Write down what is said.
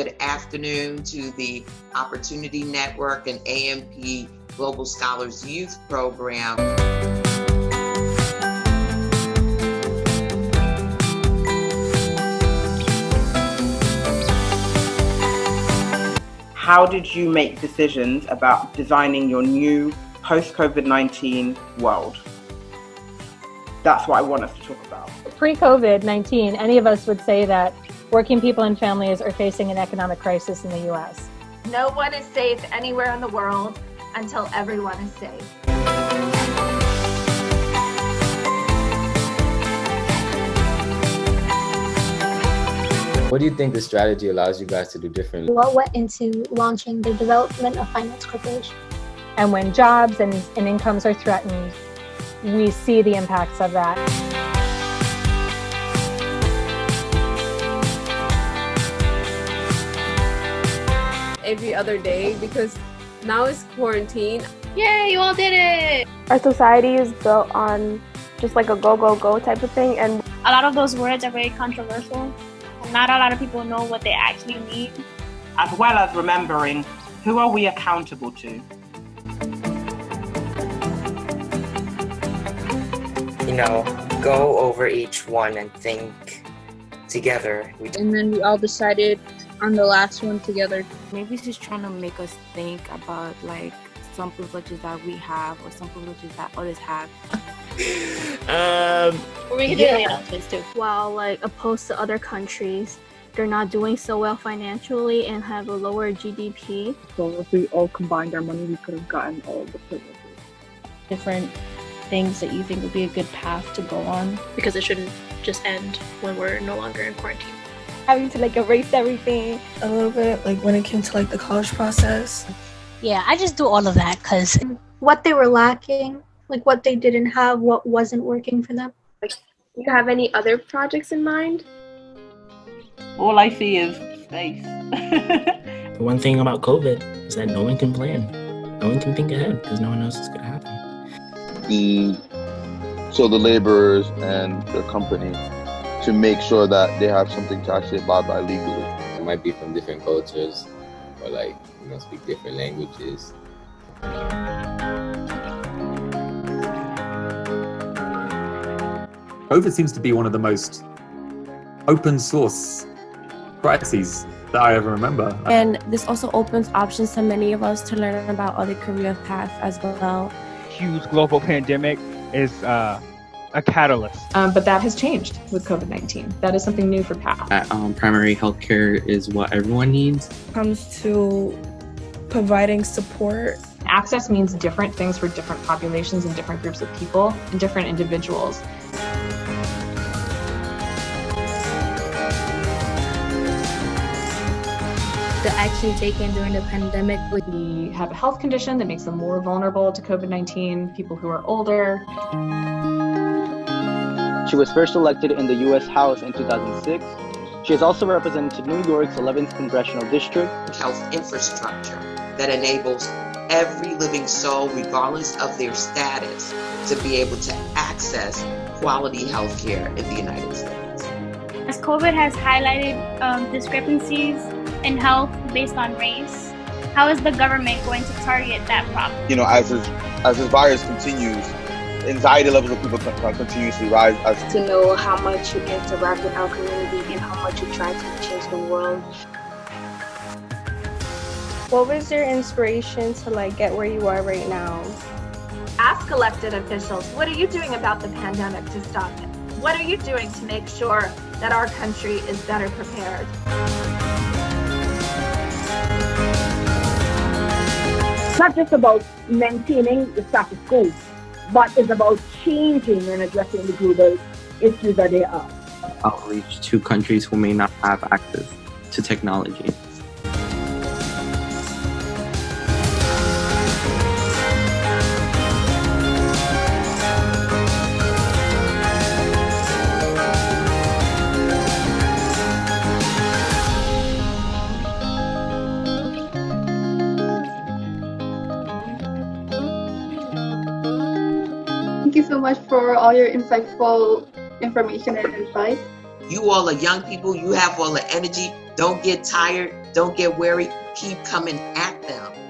good afternoon to the Opportunity Network and AMP Global Scholars Youth Program. How did you make decisions about designing your new post-COVID-19 world? That's what I want us to talk about. Pre-COVID-19, any of us would say that working people and families are facing an economic crisis in the U.S. No one is safe anywhere in the world until everyone is safe. What do you think the strategy allows you guys to do differently? What went into launching the development of Finance Corporation? And when jobs and incomes are threatened, we see the impacts of that. Every other day because now it's quarantine. Yay, you all did it! Our society is built on just like a go, go, go type of thing, and a lot of those words are very controversial. Not a lot of people know what they actually mean. As well as remembering, who are we accountable to? Go over each one and think together. And then we all decided on the last one together. Maybe it's just trying to make us think about like some privileges that we have or some privileges that others have. We can do the announcements too. While like opposed to other countries, they're not doing so well financially and have a lower GDP. So if we all combined our money, we could have gotten all the privileges. Different things that you think would be a good path to go on, because it shouldn't just end when we're no longer in quarantine. having to like erase everything. A little bit, like when it came to like the college process. Yeah, I just do all of that because what they were lacking, like what they didn't have, what wasn't working for them. Like, do you have any other projects in mind? All I see is space. The one thing about COVID is that no one can plan. No one can think ahead because no one knows what's going to happen. So the laborers and their company to make sure that they have something to actually abide by legally. It might be from different cultures or like, speak different languages. COVID seems to be one of the most open source crises that I ever remember. And this also opens options to many of us to learn about other career paths as well. Huge global pandemic is a catalyst. But that has changed with COVID-19. That is something new for PATH. Primary healthcare is what everyone needs. Comes to providing support. Access means different things for different populations and different groups of people and different individuals. The action taken during the pandemic. We have a health condition that makes them more vulnerable to COVID-19, people who are older. She was first elected in the U.S. House in 2006. She has also represented New York's 11th Congressional District. Health infrastructure that enables every living soul, regardless of their status, to be able to access quality health care in the United States. As COVID has highlighted discrepancies in health based on race, how is the government going to target that problem? As this virus continues, anxiety levels of people continuously rise. To know how much you interact with our community and how much you try to change the world. What was your inspiration to get where you are right now? Ask elected officials, what are you doing about the pandemic to stop it? What are you doing to make sure that our country is better prepared? It's not just about maintaining the status quo, but it's about changing and addressing the global issues that they are. Outreach to countries who may not have access to technology. Thank you so much for all your insightful information and advice. You all are young people, you have all the energy. Don't get tired. Don't get weary. Keep coming at them.